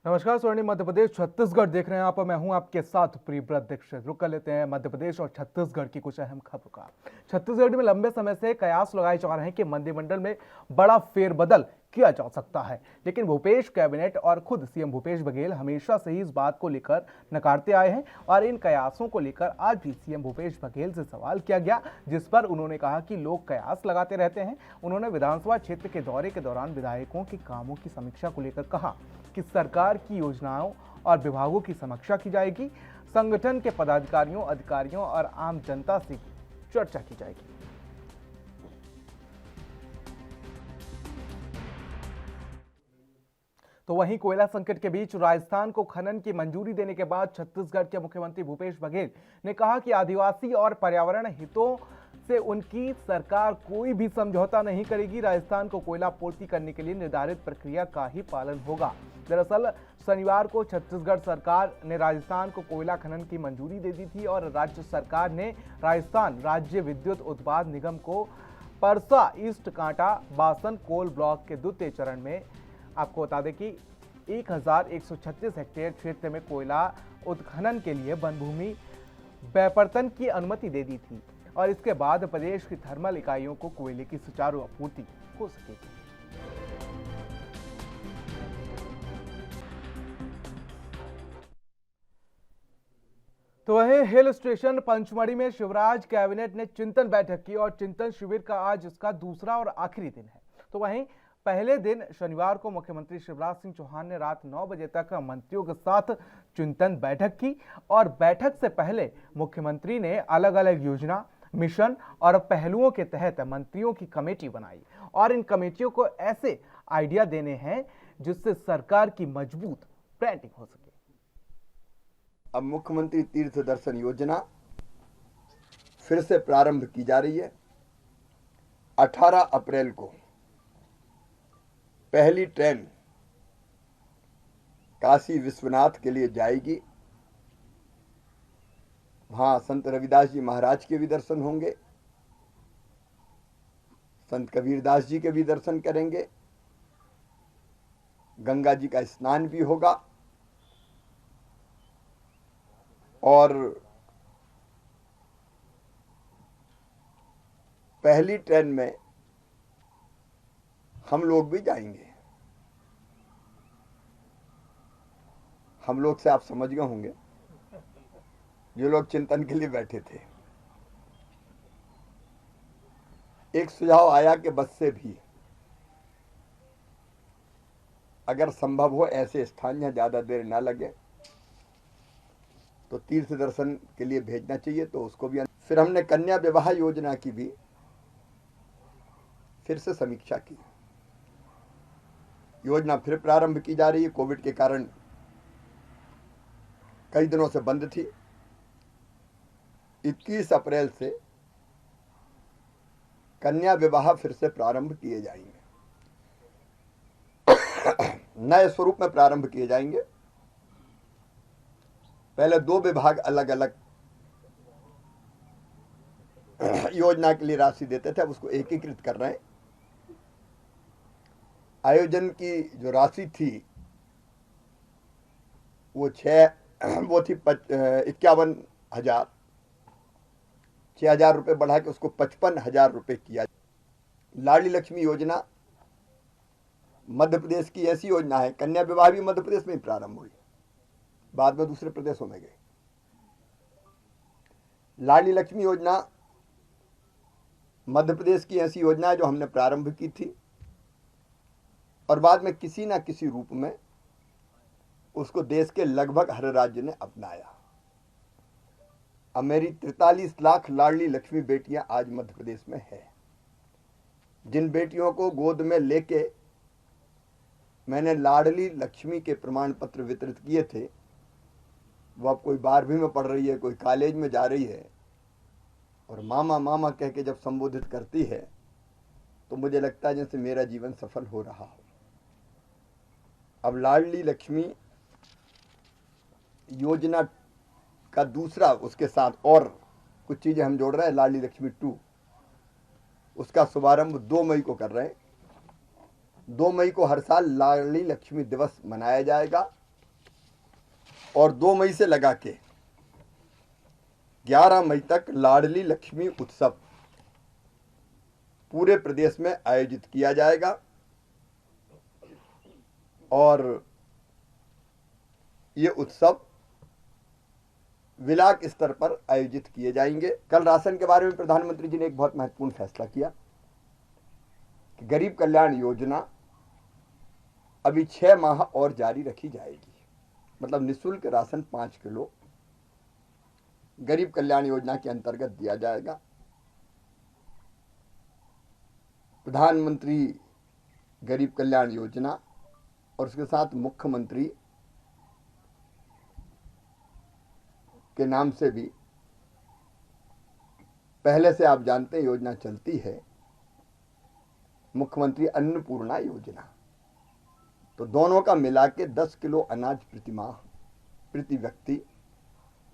नमस्कार। स्वर्णिम मध्य प्रदेश छत्तीसगढ़ देख रहे हैं आप। मैं हूं आपके साथ प्रियव्रत दीक्षित। रुक कर लेते हैं मध्य प्रदेश और छत्तीसगढ़ की कुछ अहम खबरों का। छत्तीसगढ़ में लंबे समय से कयास लगाए जा रहे हैं कि मंत्रिमंडल में बड़ा फेरबदल किया जा सकता है, लेकिन भूपेश कैबिनेट और खुद सीएम भूपेश बघेल हमेशा से ही इस बात को लेकर नकारते आए हैं। और इन कयासों को लेकर आज भी सीएम भूपेश बघेल से सवाल किया गया, जिस पर उन्होंने कहा कि लोग कयास लगाते रहते हैं। उन्होंने विधानसभा क्षेत्र के दौरे के दौरान विधायकों के कामों की समीक्षा को लेकर कहा कि सरकार की योजनाओं और विभागों की समीक्षा की जाएगी, संगठन के पदाधिकारियों, अधिकारियों और आम जनता से चर्चा की जाएगी। तो वहीं कोयला संकट के बीच राजस्थान को खनन की मंजूरी देने के बाद छत्तीसगढ़ के मुख्यमंत्री भूपेश बघेल ने कहा कि आदिवासी और पर्यावरण हितों से उनकी सरकार कोई भी समझौता नहीं करेगी। राजस्थान को कोयला आपूर्ति करने के लिए निर्धारित प्रक्रिया का ही पालन होगा। दरअसल शनिवार को छत्तीसगढ़ सरकार ने राजस्थान को कोयला खनन की मंजूरी दे दी थी और राज्य सरकार ने राजस्थान राज्य विद्युत उत्पाद निगम को परसा ईस्ट कांटा बासन कोल ब्लॉक के द्वितीय चरण में, आपको बता दें कि 1136 हेक्टेयर क्षेत्र में कोयला उत्खनन के लिए वन भूमि व्यापर्तन की अनुमति दे दी थी और इसके बाद प्रदेश की थर्मल इकाइयों को कोयले की सुचारू आपूर्ति हो सकेगी। तो वहीं हिल स्टेशन पंचमढ़ी में शिवराज कैबिनेट ने चिंतन बैठक की और चिंतन शिविर का आज इसका दूसरा और आखिरी दिन है। तो वहीं पहले दिन शनिवार को मुख्यमंत्री शिवराज सिंह चौहान ने रात 9 बजे तक मंत्रियों के साथ चिंतन बैठक की और बैठक से पहले मुख्यमंत्री ने अलग अलग योजना, मिशन और पहलुओं के तहत मंत्रियों की कमेटी बनाई और इन कमेटियों को ऐसे आइडिया देने हैं जिससे सरकार की मजबूत ब्रांडिंग हो सके। अब मुख्यमंत्री तीर्थ दर्शन योजना फिर से प्रारंभ की जा रही है। 18 अप्रैल को पहली ट्रेन काशी विश्वनाथ के लिए जाएगी। वहां संत रविदास जी महाराज के भी दर्शन होंगे, संत कबीरदास जी के भी दर्शन करेंगे, गंगा जी का स्नान भी होगा और पहली ट्रेन में हम लोग भी जाएंगे। हम लोग से आप समझ गए होंगे जो लोग चिंतन के लिए बैठे थे। एक सुझाव आया कि बस से भी अगर संभव हो ऐसे स्थान जहां ज्यादा देर ना लगे तो तीर्थ दर्शन के लिए भेजना चाहिए, तो उसको भी। फिर हमने कन्या विवाह योजना की भी फिर से समीक्षा की। योजना फिर प्रारंभ की जा रही है। कोविड के कारण कई दिनों से बंद थी। 21 अप्रैल से कन्या विवाह फिर से प्रारंभ किए जाएंगे, नए स्वरूप में प्रारंभ किए जाएंगे। पहले 2 विभाग अलग अलग योजना के लिए राशि देते थे, अब उसको एकीकृत कर रहे हैं। आयोजन की जो राशि थी वो थी 51,000, 6,000 रुपये बढ़ा के उसको 55,000 रुपये किया। लाडली लक्ष्मी योजना मध्य प्रदेश की ऐसी योजना है, कन्या विवाह भी मध्य प्रदेश में ही प्रारंभ हुई, बाद में दूसरे प्रदेशों में गई। लाडली लक्ष्मी योजना मध्य प्रदेश की ऐसी योजना है जो हमने प्रारंभ की थी और बाद में किसी ना किसी रूप में उसको देश के लगभग हर राज्य ने अपनाया। अब मेरी 43 लाख लाडली लक्ष्मी बेटियां आज मध्य प्रदेश में है। जिन बेटियों को गोद में लेके मैंने लाडली लक्ष्मी के प्रमाण पत्र वितरित किए थे, वो अब कोई 12वीं में पढ़ रही है, कोई कॉलेज में जा रही है और मामा मामा कह के जब संबोधित करती है तो मुझे लगता है जैसे मेरा जीवन सफल हो रहा हो। अब लाडली लक्ष्मी योजना का दूसरा, उसके साथ और कुछ चीजें हम जोड़ रहे हैं। लाडली लक्ष्मी 2 उसका शुभारंभ 2 मई को कर रहे हैं। 2 मई को हर साल लाडली लक्ष्मी दिवस मनाया जाएगा और 2 मई से लगा के 11 मई तक लाडली लक्ष्मी उत्सव पूरे प्रदेश में आयोजित किया जाएगा और ये उत्सव विलाक स्तर पर आयोजित किए जाएंगे। कल राशन के बारे में प्रधानमंत्री जी ने एक बहुत महत्वपूर्ण फैसला किया कि गरीब कल्याण योजना अभी 6 माह और जारी रखी जाएगी। मतलब निःशुल्क राशन 5 किलो गरीब कल्याण योजना के अंतर्गत दिया जाएगा। प्रधानमंत्री गरीब कल्याण योजना और उसके साथ मुख्यमंत्री के नाम से भी पहले से आप जानते हैं योजना चलती है, मुख्यमंत्री अन्नपूर्णा योजना। तो दोनों का मिला के 10 किलो अनाज प्रति माह प्रति व्यक्ति,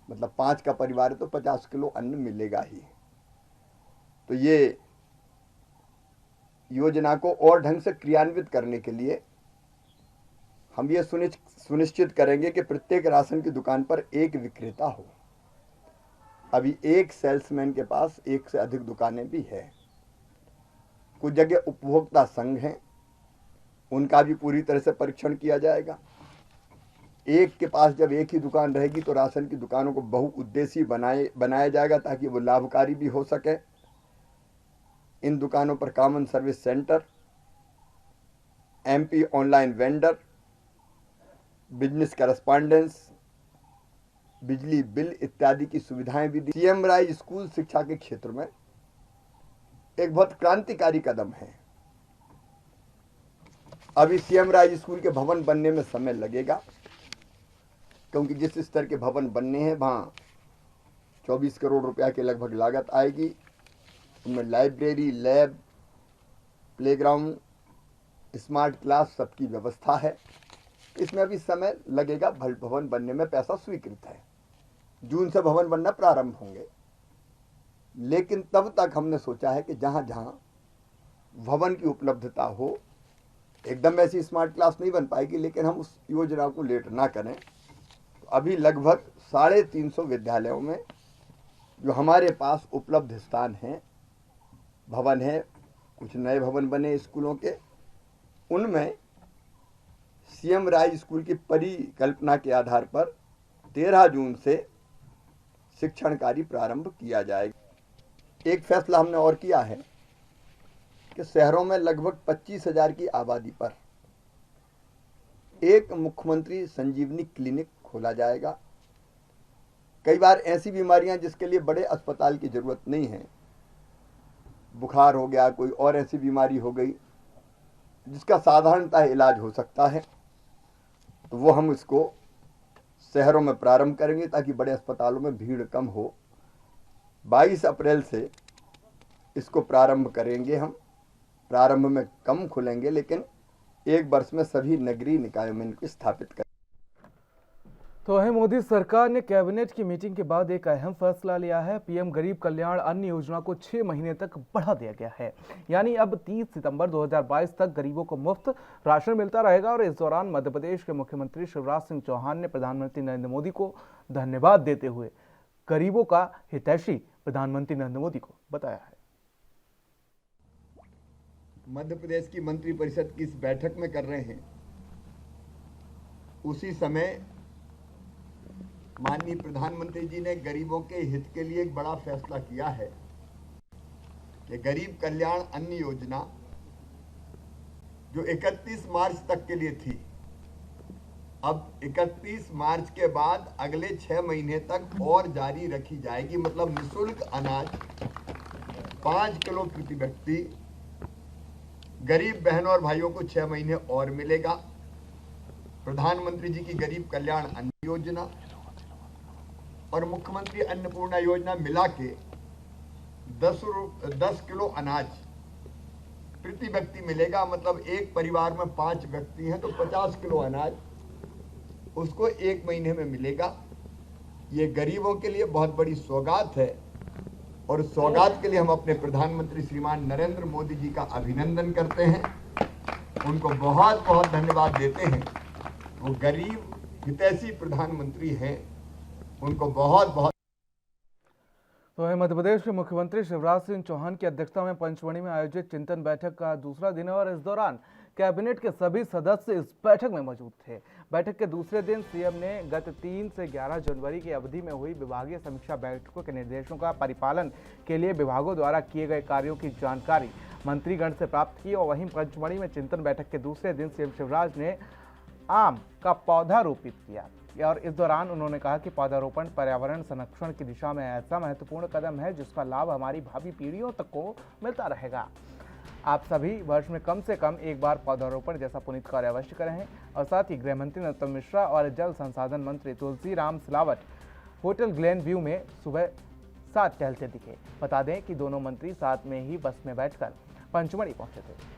मतलब 5 का परिवार है तो 50 किलो अन्न मिलेगा ही। तो ये योजना को और ढंग से क्रियान्वित करने के लिए हम ये सुनिश्चित करेंगे कि प्रत्येक राशन की दुकान पर एक विक्रेता हो। अभी एक सेल्समैन के पास एक से अधिक दुकानें भी है। कुछ जगह उपभोक्ता संघ हैं, उनका भी पूरी तरह से परीक्षण किया जाएगा। एक के पास जब एक ही दुकान रहेगी तो राशन की दुकानों को बहुउद्देशीय बनाया जाएगा ताकि वो लाभकारी भी हो सके। इन दुकानों पर common service centre, MP online vendor, business correspondence, बिजली बिल इत्यादि की सुविधाएं भी दी। CM राइज स्कूल शिक्षा के क्षेत्र में एक बहुत क्रांतिकारी कदम है। अभी CM राइज स्कूल के भवन बनने में समय लगेगा, क्योंकि जिस स्तर के भवन बनने हैं वहाँ 24 करोड़ रुपया के लगभग लागत आएगी। उनमें library, lab, playground, smart class सबकी व्यवस्था है। इसमें अभी समय लगेगा, भवन बनने में पैसा स्वीकृत है। जून से भवन बनना प्रारंभ होंगे, लेकिन तब तक हमने सोचा है कि जहाँ जहाँ भवन की उपलब्धता हो, एकदम ऐसी स्मार्ट क्लास नहीं बन पाएगी, लेकिन हम उस योजना को लेट ना करें। तो अभी लगभग 350 विद्यालयों में जो हमारे पास उपलब्ध स्थान हैं, भवन है, कुछ नए भवन बने स्कूलों के, उनमें CM राइज स्कूल की परिकल्पना के आधार पर 13 जून से शिक्षण कार्य प्रारंभ किया जाएगा। एक फैसला हमने और किया है कि शहरों में लगभग 25,000 की आबादी पर एक मुख्यमंत्री संजीवनी क्लिनिक खोला जाएगा। कई बार ऐसी बीमारियां जिसके लिए बड़े अस्पताल की जरूरत नहीं है, बुखार हो गया, कोई और ऐसी बीमारी हो गई जिसका साधारणतः इलाज हो सकता है, तो वो हम इसको शहरों में प्रारंभ करेंगे ताकि बड़े अस्पतालों में भीड़ कम हो। 22 अप्रैल से इसको प्रारंभ करेंगे हम। प्रारंभ में कम खुलेंगे, लेकिन 1 वर्ष में सभी नगरीय निकायों में इनको स्थापित करेंगे। तो वहीं मोदी सरकार ने कैबिनेट की मीटिंग के बाद एक अहम फैसला लिया है। PM गरीब कल्याण अन्न योजना को 6 महीने तक बढ़ा दिया गया है। यानी अब 30 सितंबर 2022 तक गरीबों को मुफ्त राशन मिलता रहेगा। और इस दौरान मध्य प्रदेश के मुख्यमंत्री शिवराज सिंह चौहान ने प्रधानमंत्री नरेंद्र मोदी को धन्यवाद देते हुए गरीबों का हितैषी प्रधानमंत्री नरेंद्र मोदी को बताया है। मध्य प्रदेश की मंत्रिपरिषद की इस बैठक में कर रहे हैं, उसी समय माननीय प्रधानमंत्री जी ने गरीबों के हित के लिए एक बड़ा फैसला किया है कि गरीब कल्याण अन्न योजना जो 31 मार्च तक के लिए थी, अब 31 मार्च के बाद अगले 6 महीने तक और जारी रखी जाएगी। मतलब निःशुल्क अनाज 5 किलो प्रति व्यक्ति गरीब बहनों और भाइयों को 6 महीने और मिलेगा। प्रधानमंत्री जी की गरीब कल्याण अन्न योजना और मुख्यमंत्री अन्नपूर्णा योजना मिला के 10 किलो अनाज प्रति व्यक्ति मिलेगा। मतलब एक परिवार में 5 व्यक्ति हैं तो 50 किलो अनाज उसको 1 महीने में मिलेगा। ये गरीबों के लिए बहुत बड़ी सौगात है और सौगात के लिए हम अपने प्रधानमंत्री श्रीमान नरेंद्र मोदी जी का अभिनंदन करते हैं, उनको बहुत बहुत धन्यवाद देते हैं। वो गरीब हितैषी प्रधानमंत्री हैं, उनको बहुत बहुत। तो है मध्य प्रदेश के मुख्यमंत्री शिवराज सिंह चौहान की अध्यक्षता में पंचमढ़ी में आयोजित चिंतन बैठक का दूसरा दिन है और इस दौरान कैबिनेट के सभी सदस्य इस बैठक में मौजूद थे। बैठक के दूसरे दिन सीएम ने गत 3 से 11 जनवरी की अवधि में हुई विभागीय समीक्षा बैठकों के निर्देशों का परिपालन के लिए विभागों द्वारा किए गए कार्यों की जानकारी मंत्रीगण से प्राप्त की। और वहीं पंचमढ़ी में चिंतन बैठक के दूसरे दिन सीएम शिवराज ने आम का पौधा रोपित किया और इस दौरान उन्होंने कहा कि पौधारोपण पर्यावरण संरक्षण की दिशा में ऐसा महत्वपूर्ण कदम है जिसका लाभ हमारी भावी पीढ़ियों तक को मिलता रहेगा। आप सभी वर्ष में कम से कम एक बार पौधारोपण जैसा पुनीत कार्य अवश्य करें। और साथ ही गृह मंत्री नरोत्तम मिश्रा और जल संसाधन मंत्री Tulsiram Silawat hotel Glenn view में सुबह 7 टहलते दिखे। बता दें कि दोनों मंत्री साथ में ही बस में बैठकर पंचमढ़ी पहुंचे थे।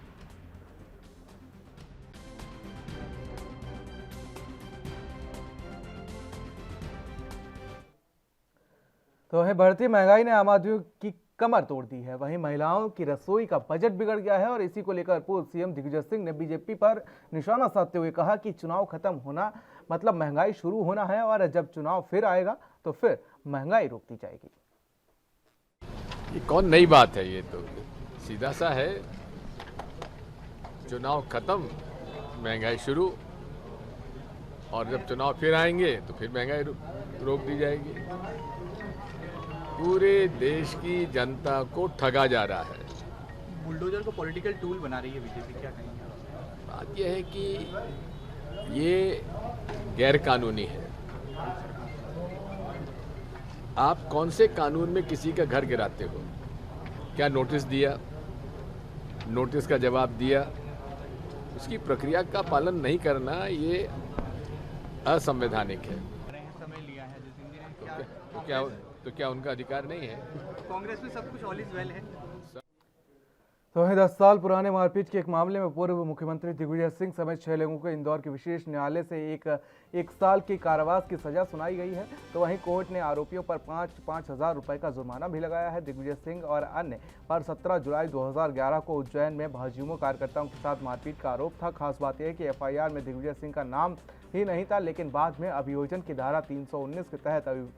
तो है बढ़ती महंगाई ने आम आदमी की कमर तोड़ दी है। वहीं महिलाओं की रसोई का बजट बिगड़ गया है और इसी को लेकर पूर्व सीएम दिग्विजय सिंह ने बीजेपी पर निशाना साधते हुए कहा कि चुनाव खत्म होना मतलब महंगाई शुरू होना है और जब चुनाव फिर आएगा तो फिर महंगाई रोक दी जाएगी। ये कौन नई बात है, ये तो सीधा सा है, चुनाव खत्म महंगाई शुरू, और जब चुनाव फिर आएंगे तो फिर महंगाई रोक दी जाएगी। पूरे देश की जनता को ठगा जा रहा है। बुलडोजर को पॉलिटिकल टूल बना रही है बीजेपी, क्या कहेंगे? बात यह है कि ये गैर कानूनी है। आप कौन से कानून में किसी का घर गिराते हो? क्या नोटिस दिया, नोटिस का जवाब दिया, उसकी प्रक्रिया का पालन नहीं करना ये असंवैधानिक है। समय लिया है तो क्या उनका अधिकार नहीं है? कांग्रेस में सब कुछ ऑल इज वेल है। तो है 10 साल पुराने मारपीट के एक मामले में पूर्व मुख्यमंत्री दिग्विजय सिंह समेत 6 लोगों को इंदौर के विशेष न्यायालय से एक साल की कारावास की सजा सुनाई गई है। तो वहीं कोर्ट ने आरोपियों पर 5-5 हजार रुपए का जुर्माना भी लगाया है। दिग्विजय सिंह और अन्य पर 17 जुलाई 2011 को उज्जैन में भाजयुमो कार्यकर्ताओं के साथ मारपीट का आरोप था। खास बात यह है कि एफआईआर में दिग्विजय सिंह का नाम ही नहीं था, लेकिन बाद में अभियोजन की धारा 319 के तहत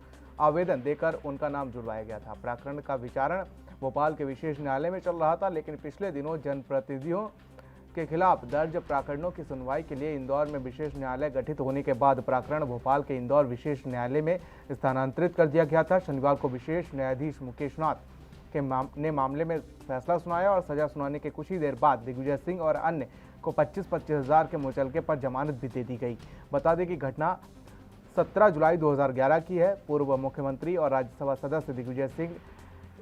आवेदन देकर उनका नाम जुड़वाया गया था। प्रकरण का विचारण भोपाल के विशेष न्यायालय में चल रहा था, लेकिन पिछले दिनों जनप्रतिनिधियों के खिलाफ दर्ज प्रकरणों की सुनवाई के लिए इंदौर में विशेष न्यायालय गठित होने के बाद प्रकरण भोपाल के इंदौर विशेष न्यायालय में स्थानांतरित कर दिया गया था। शनिवार को विशेष न्यायाधीश मुकेश नाथ ने मामले में फैसला सुनाया और सजा सुनाने के कुछ ही देर बाद दिग्विजय सिंह और अन्य को 25-25 हजार के मुचलके पर जमानत भी दे दी गई। बता दें कि घटना 17 जुलाई 2011 की है। पूर्व मुख्यमंत्री और राज्यसभा सदस्य दिग्विजय सिंह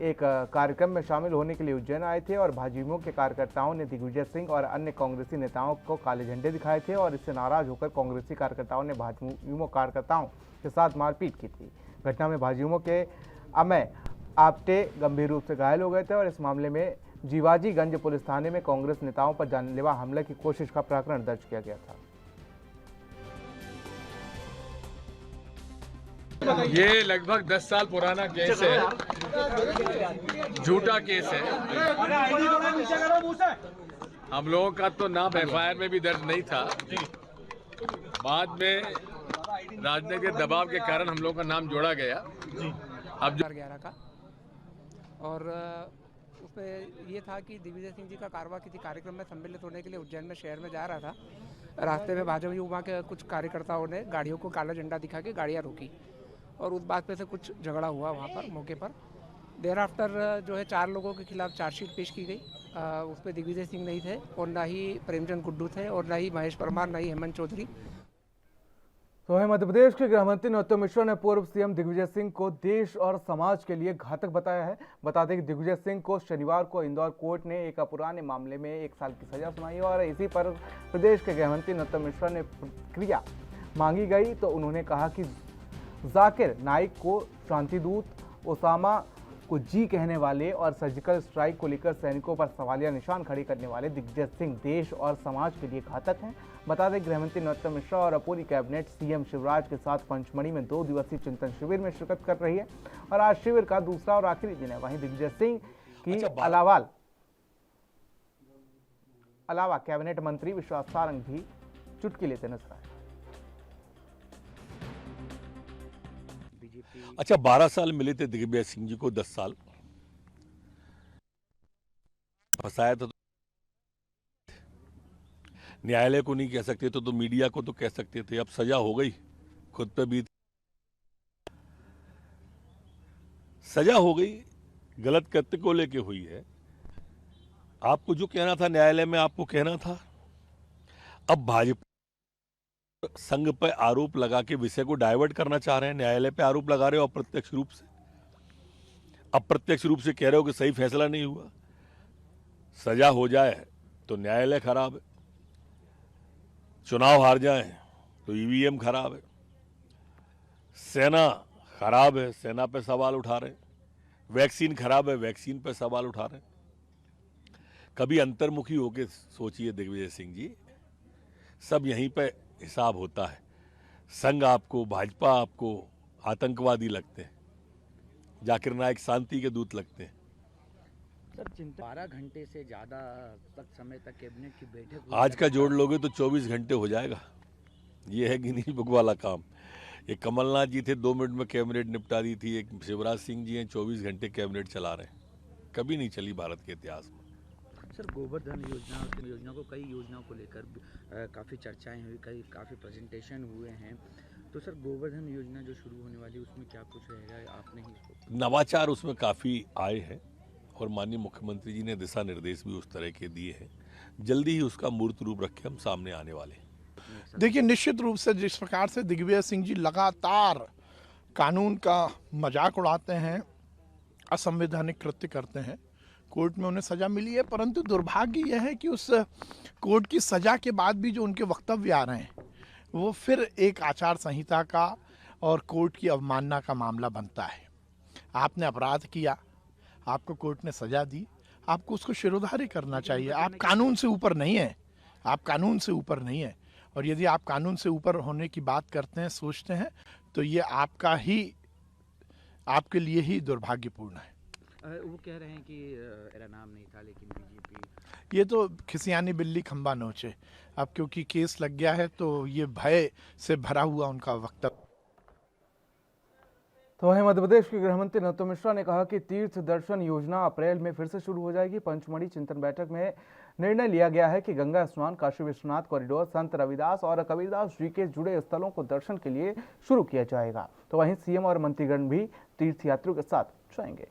एक कार्यक्रम में शामिल होने के लिए उज्जैन आए थे और भाजयुमो के कार्यकर्ताओं ने दिग्विजय सिंह और अन्य कांग्रेसी नेताओं को काले झंडे दिखाए थे और इससे नाराज होकर कांग्रेसी कार्यकर्ताओं ने भाजयुमो कार्यकर्ताओं के साथ मारपीट की थी। घटना में भाजयुमो के अमय आप्टे गंभीर रूप से घायल हो गए थे और इस मामले में जीवाजीगंज पुलिस थाने में कांग्रेस नेताओं पर जानलेवा हमले की कोशिश का प्रकरण दर्ज किया गया था। ये लगभग 10 साल पुराना केस है, झूठा केस है। हम लोगों का तो नाम एफआईआर में भी दर्ज नहीं था। बाद में राजनीतिक दबाव के कारण हम लोगों का नाम जोड़ा गया। अब 2011 का, और उसमें ये था कि दिग्विजय सिंह जी का कारवा किसी कार्यक्रम में सम्मिलित होने के लिए उज्जैन में शहर में जा रहा था। रास्ते में भाजयुमो के कुछ कार्यकर्ताओं ने गाड़ियों को काला झंडा दिखा के गाड़ियाँ रोकी और उस बात पे से कुछ झगड़ा हुआ वहाँ पर मौके पर। देर आफ्टर जो है 4 लोगों के खिलाफ चार्जशीट पेश की गई। उसमें दिग्विजय सिंह नहीं थे और ना ही प्रेमचंद गुड्डू थे और ना ही महेश परमार, ना ही हेमंत चौधरी। तो है मध्य प्रदेश के गृह मंत्री नरोत्तम मिश्रा ने पूर्व सीएम दिग्विजय सिंह को देश और समाज के लिए घातक बताया है। बता दें कि दिग्विजय सिंह को शनिवार को इंदौर कोर्ट ने एक पुराने मामले में 1 साल की सजा सुनाई और इसी पर प्रदेश के गृह मंत्री नरोत्तम मिश्रा ने प्रतिक्रिया मांगी गई तो उन्होंने कहा कि जाकिर नाइक को शांतिदूत, ओसामा को जी कहने वाले और सर्जिकल स्ट्राइक को लेकर सैनिकों पर सवालिया निशान खड़े करने वाले दिग्विजय सिंह देश और समाज के लिए घातक हैं। बता दें गृहमंत्री नरोत्तम मिश्रा और पूरी कैबिनेट सीएम शिवराज के साथ पंचमढ़ी में 2 दिवसीय चिंतन शिविर में शिरकत कर रही है और आज शिविर का दूसरा और आखिरी दिन है। वहीं दिग्विजय सिंह की अलावा कैबिनेट मंत्री विश्वास सारंग भी चुटकी लेते नजर आए। बीजेपी। अच्छा, 12 साल मिले थे दिग्विजय सिंह जी को, 10 साल फंसाया था। तो न्यायालय को नहीं कह सकते तो मीडिया को तो कह सकते थे। अब सजा हो गई, खुद पे भी सजा हो गई, गलत कृत्य को लेके हुई है। आपको जो कहना था न्यायालय में आपको कहना था। अब भाजपा संघ पर आरोप लगा के विषय को डाइवर्ट करना चाह रहे हैं, न्यायालय पे आरोप लगा रहे हो अप्रत्यक्ष रूप से। अप्रत्यक्ष रूप से कह रहे हो कि सही फैसला नहीं हुआ। सजा हो जाए तो न्यायालय खराब है, चुनाव हार जाए तो ईवीएम खराब है, सेना खराब है, सेना पे सवाल उठा रहे हैं, वैक्सीन खराब है, वैक्सीन पे सवाल उठा रहे हैं। कभी अंतर्मुखी होके सोचिए दिग्विजय सिंह जी, सब यहीं पे हिसाब होता है। संघ आपको, भाजपा आपको आतंकवादी लगते हैं, जाकिर नाइक शांति के दूत लगते हैं। सर, चिंता 12 घंटे से ज़्यादा तक समय तक कैबिनेट की बैठक हुई। आज का जोड़ लोगे तो 24 घंटे हो जाएगा। ये है गिनीज बुक वाला काम। ये कमलनाथ जी थे 2 मिनट में कैबिनेट निपटा दी थी, एक शिवराज सिंह जी हैं 24 घंटे कैबिनेट चला रहे हैं। कभी नहीं चली भारत के इतिहास में। सर, गोवर्धन योजना को, कई योजनाओं को लेकर काफ़ी चर्चाएं हुई, काफ़ी प्रेजेंटेशन हुए हैं। तो सर, गोवर्धन योजना जो शुरू होने वाली है उसमें क्या कुछ रहेगा, आपने ही इसको? नवाचार उसमें काफ़ी आए हैं और माननीय मुख्यमंत्री जी ने दिशा निर्देश भी उस तरह के दिए हैं। जल्दी ही उसका मूर्त रूप रख के हम सामने आने वाले हैं। देखिए, निश्चित रूप से जिस प्रकार से दिग्विजय सिंह जी लगातार कानून का मजाक उड़ाते हैं, असंवैधानिक कृत्य करते हैं, कोर्ट में उन्हें सजा मिली है, परंतु दुर्भाग्य यह है कि उस कोर्ट की सजा के बाद भी जो उनके वक्तव्य आ रहे हैं वो फिर एक आचार संहिता का और कोर्ट की अवमानना का मामला बनता है। आपने अपराध किया, आपको कोर्ट ने सजा दी, आपको उसको शिरोधार्य करना चाहिए। आप कानून से ऊपर नहीं हैं, आप कानून से ऊपर नहीं हैं। और यदि आप कानून से ऊपर होने की बात करते हैं, सोचते हैं, तो ये आपके लिए ही दुर्भाग्यपूर्ण है। वो कह रहे हैं कि मेरा नाम नहीं था, लेकिन बीजेपी। ये तो खिसियानी बिल्ली खंबा नोचे। अब क्योंकि केस लग गया है तो ये भय से भरा हुआ उनका वक्तव्य। तो वहीं मध्य प्रदेश के गृह मंत्री नरोत्तम मिश्रा ने कहा कि तीर्थ दर्शन योजना अप्रैल में फिर से शुरू हो जाएगी। पंचमढ़ी चिंतन बैठक में निर्णय लिया गया है कि गंगा स्नान, काशी विश्वनाथ कॉरिडोर, संत रविदास और कबीरदास जी के जुड़े स्थलों को दर्शन के लिए शुरू किया जाएगा। तो वहीं सीएम और मंत्रीगण भी तीर्थयात्रियों के साथ जाएंगे।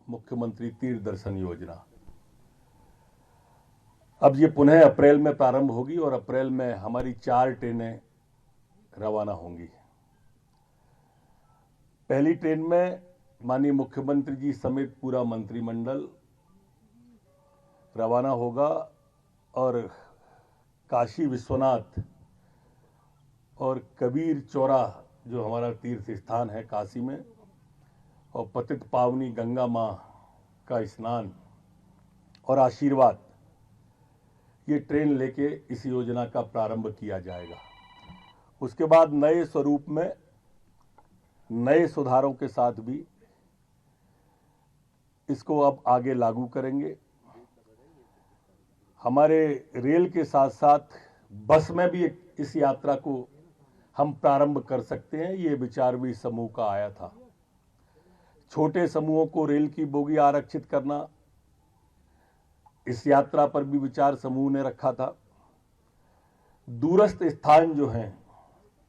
मुख्यमंत्री तीर्थ दर्शन योजना अब ये पुनः अप्रैल में प्रारंभ होगी और अप्रैल में हमारी 4 ट्रेनें रवाना होंगी। पहली ट्रेन में माननीय मुख्यमंत्री जी समेत पूरा मंत्रिमंडल रवाना होगा और काशी विश्वनाथ और कबीर चौरा जो हमारा तीर्थ स्थान है काशी में, और पतित पावनी गंगा माँ का स्नान और आशीर्वाद, ये ट्रेन लेके इस योजना का प्रारंभ किया जाएगा। उसके बाद नए स्वरूप में नए सुधारों के साथ भी इसको अब आगे लागू करेंगे। हमारे रेल के साथ साथ बस में भी इस यात्रा को हम प्रारंभ कर सकते हैं। ये विचार भी समूह का आया था। छोटे समूहों को रेल की बोगी आरक्षित करना, इस यात्रा पर भी विचार समूह ने रखा था। दूरस्थ स्थान जो हैं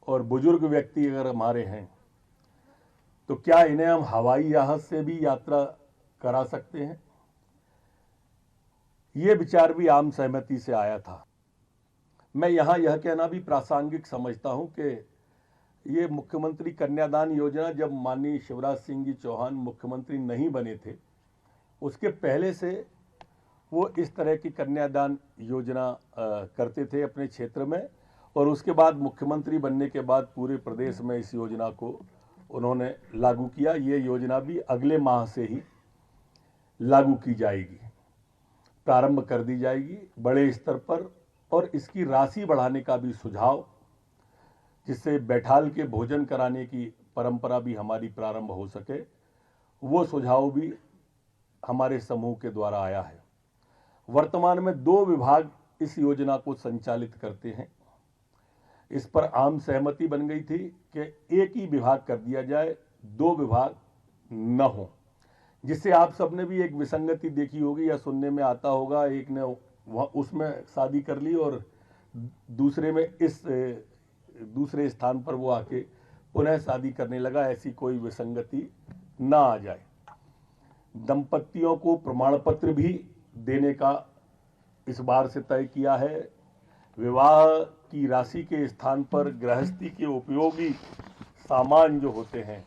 और बुजुर्ग व्यक्ति अगर हमारे हैं तो क्या इन्हें हम हवाई जहाज से भी यात्रा करा सकते हैं। ये विचार भी आम सहमति से आया था। मैं यहां यह कहना भी प्रासंगिक समझता हूं कि ये मुख्यमंत्री कन्यादान योजना जब माननीय शिवराज सिंह जी चौहान मुख्यमंत्री नहीं बने थे, उसके पहले से वो इस तरह की कन्यादान योजना करते थे अपने क्षेत्र में, और उसके बाद मुख्यमंत्री बनने के बाद पूरे प्रदेश में इस योजना को उन्होंने लागू किया। ये योजना भी अगले माह से ही लागू की जाएगी, प्रारंभ कर दी जाएगी बड़े स्तर पर। और इसकी राशि बढ़ाने का भी सुझाव, जिससे बैठाल के भोजन कराने की परंपरा भी हमारी प्रारंभ हो सके, वो सुझाव भी हमारे समूह के द्वारा आया है। वर्तमान में 2 विभाग इस योजना को संचालित करते हैं। इस पर आम सहमति बन गई थी कि एक ही विभाग कर दिया जाए, 2 विभाग न हो, जिससे आप सबने भी एक विसंगति देखी होगी या सुनने में आता होगा, एक ने उसमें शादी कर ली और दूसरे में दूसरे स्थान पर वो आके पुनः शादी करने लगा। ऐसी कोई विसंगति ना आ जाए। दंपतियों को प्रमाण पत्र भी देने का इस बार से तय किया है। विवाह की राशि के स्थान पर गृहस्थी के उपयोगी सामान जो होते हैं।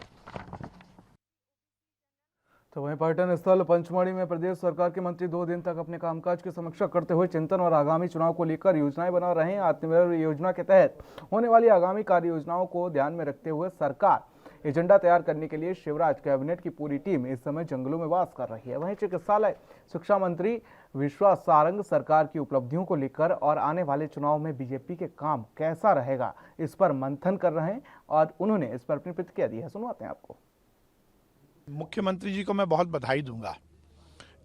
तो वहीं पर्यटन स्थल पंचमढ़ी में प्रदेश सरकार के मंत्री 2 दिन तक अपने कामकाज की समीक्षा करते हुए चिंतन और आगामी चुनाव को लेकर योजनाएं बना रहे हैं। आत्मनिर्भर योजना के तहत होने वाली आगामी कार्य योजनाओं को ध्यान में रखते हुए सरकार एजेंडा तैयार करने के लिए शिवराज कैबिनेट की पूरी टीम इस समय जंगलों में वास कर रही है। वहीं चिकित्सालय शिक्षा मंत्री विश्वास सारंग सरकार की उपलब्धियों को लेकर और आने वाले चुनाव में बीजेपी के काम कैसा रहेगा, इस पर मंथन कर रहे हैं और उन्होंने इस पर अपनी प्रतिक्रिया दी है। सुनवाते हैं आपको। मुख्यमंत्री जी को मैं बहुत बधाई दूंगा,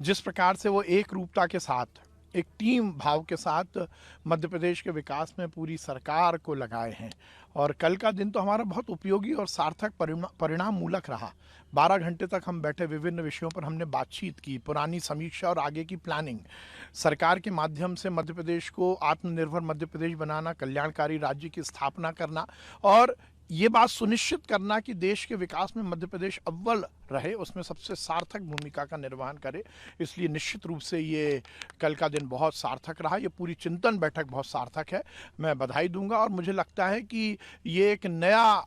जिस प्रकार से वो एक रूपता के साथ, एक टीम भाव के साथ मध्य प्रदेश के विकास में पूरी सरकार को लगाए हैं। और कल का दिन तो हमारा बहुत उपयोगी और सार्थक परिणाम मूलक रहा। 12 घंटे तक हम बैठे, विभिन्न विषयों पर हमने बातचीत की, पुरानी समीक्षा और आगे की प्लानिंग, सरकार के माध्यम से मध्य प्रदेश को आत्मनिर्भर मध्य प्रदेश बनाना, कल्याणकारी राज्य की स्थापना करना और ये बात सुनिश्चित करना कि देश के विकास में मध्य प्रदेश अव्वल रहे, उसमें सबसे सार्थक भूमिका का निर्वहन करे। इसलिए निश्चित रूप से ये कल का दिन बहुत सार्थक रहा। ये पूरी चिंतन बैठक बहुत सार्थक है। मैं बधाई दूंगा और मुझे लगता है कि ये एक नया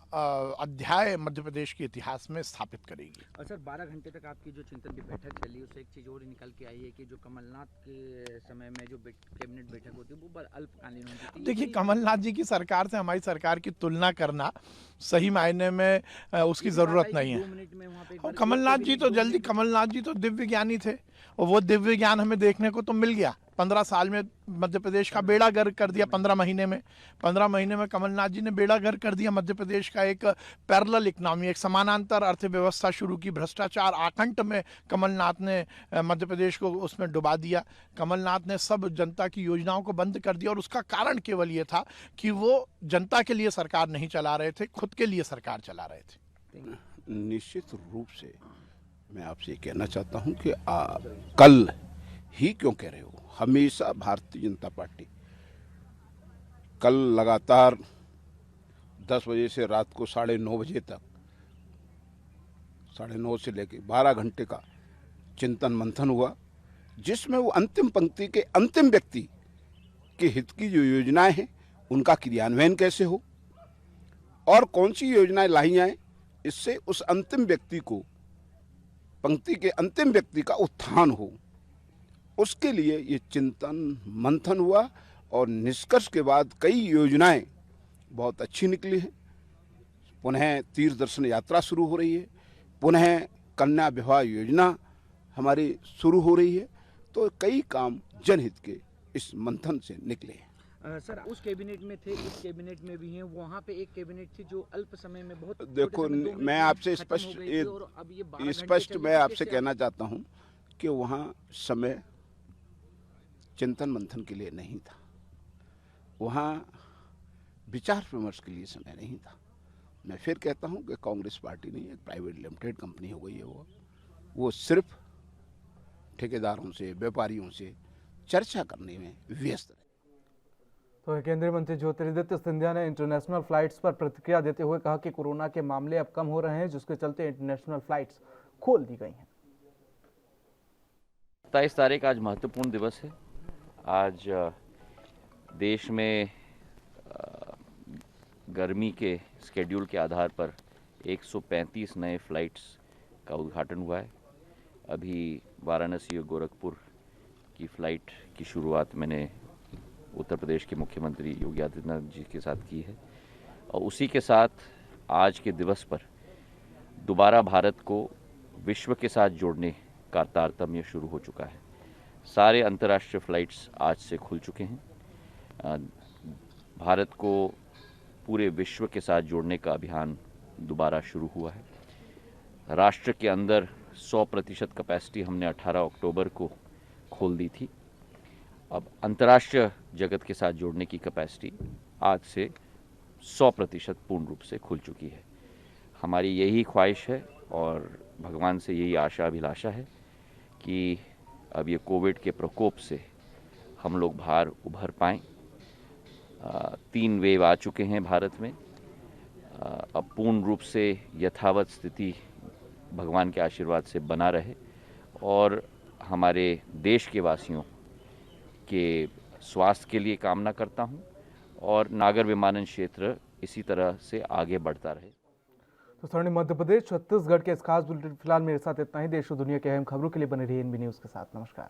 अध्याय मध्य प्रदेश के इतिहास में स्थापित करेगी। और सर 12 घंटे तक आपकी जो चिंतन की बैठक चली, उससे एक चीज़ और निकल के आई है कि जो कमलनाथ के समय में जो कैबिनेट बैठक होती है वो बड़ा अल्पकालीन होती थी। देखिए, कमलनाथ जी की सरकार से हमारी सरकार की तुलना करना सही मायने में उसकी ज़रूरत नहीं है। कमलनाथ जी तो दिव्य ज्ञानी थे और वो दिव्य ज्ञान हमें देखने को तो मिल गया। 15 साल में मध्य प्रदेश का बेड़ा गर्क कर दिया। 15 महीने में कमलनाथ जी ने बेड़ा गर्क कर दिया मध्य प्रदेश का। एक पैरेलल इकोनॉमी, एक समानांतर अर्थव्यवस्था शुरू की। भ्रष्टाचार आकंठ में कमलनाथ ने मध्य प्रदेश को उसमें डुबा दिया। कमलनाथ ने सब जनता की योजनाओं को बंद कर दिया और उसका कारण केवल ये था कि वो जनता के लिए सरकार नहीं चला रहे थे, खुद के लिए सरकार चला रहे थे। निश्चित रूप से मैं आपसे कहना चाहता हूं कि कल ही क्यों कह रहे हो, हमेशा भारतीय जनता पार्टी कल लगातार 10 बजे से रात को 9:30 बजे तक, 9:30 से लेकर 12 घंटे का चिंतन मंथन हुआ, जिसमें वो अंतिम पंक्ति के अंतिम व्यक्ति के हित की जो योजनाएं हैं उनका क्रियान्वयन कैसे हो और कौन सी योजनाएं लाई जाएं, इससे उस अंतिम व्यक्ति को, पंक्ति के अंतिम व्यक्ति का उत्थान हो, उसके लिए ये चिंतन मंथन हुआ और निष्कर्ष के बाद कई योजनाएं बहुत अच्छी निकली हैं। पुनः तीर्थ दर्शन यात्रा शुरू हो रही है, पुनः कन्या विवाह योजना हमारी शुरू हो रही है। तो कई काम जनहित के इस मंथन से निकले हैं। सर उस कैबिनेट में थे, इस कैबिनेट में भी हैं। वहाँ पे एक कैबिनेट थी जो अल्प समय में बहुत, देखो मैं आपसे स्पष्ट मैं आपसे कहना चाहता हूँ कि वहाँ समय चिंतन मंथन के लिए नहीं था, वहाँ विचार विमर्श के लिए समय नहीं था। मैं फिर कहता हूँ कि कांग्रेस पार्टी नहीं, एक प्राइवेट लिमिटेड कंपनी हो गई है। वो सिर्फ ठेकेदारों से, व्यापारियों से चर्चा करने में व्यस्त है। तो केंद्रीय मंत्री ज्योतिरादित्य सिंधिया ने इंटरनेशनल फ्लाइट्स पर प्रतिक्रिया देते हुए कहा कि कोरोना के मामले अब कम हो रहे हैं, जिसके चलते इंटरनेशनल फ्लाइट्स खोल दी गई हैं। 27 तारीख आज महत्वपूर्ण दिवस है। आज देश में गर्मी के स्केड्यूल के आधार पर 135 नए फ्लाइट्स का उद्घाटन हुआ है। अभी वाराणसी और गोरखपुर की फ़्लाइट की शुरुआत मैंने उत्तर प्रदेश के मुख्यमंत्री योगी आदित्यनाथ जी के साथ की है और उसी के साथ आज के दिवस पर दोबारा भारत को विश्व के साथ जोड़ने का तारतम्य शुरू हो चुका है। सारे अंतर्राष्ट्रीय फ़्लाइट्स आज से खुल चुके हैं। भारत को पूरे विश्व के साथ जोड़ने का अभियान दोबारा शुरू हुआ है। राष्ट्र के अंदर 100% कैपेसिटी हमने 18 अक्टूबर को खोल दी थी। अब अंतर्राष्ट्रीय जगत के साथ जोड़ने की कैपेसिटी आज से 100% पूर्ण रूप से खुल चुकी है। हमारी यही ख्वाहिश है और भगवान से यही आशा अभिलाषा है कि अब ये कोविड के प्रकोप से हम लोग बाहर उभर पाएँ। 3 वेव आ चुके हैं भारत में। अब पूर्ण रूप से यथावत स्थिति भगवान के आशीर्वाद से बना रहे और हमारे देश के वासियों के स्वास्थ्य के लिए कामना करता हूं और नागर विमानन क्षेत्र इसी तरह से आगे बढ़ता रहे। तो सर मध्य प्रदेश छत्तीसगढ़ के इस खास बुलेटिन फिलहाल मेरे साथ इतना ही। देश और दुनिया के अहम खबरों के लिए बने रहिए एनबी न्यूज के साथ। नमस्कार।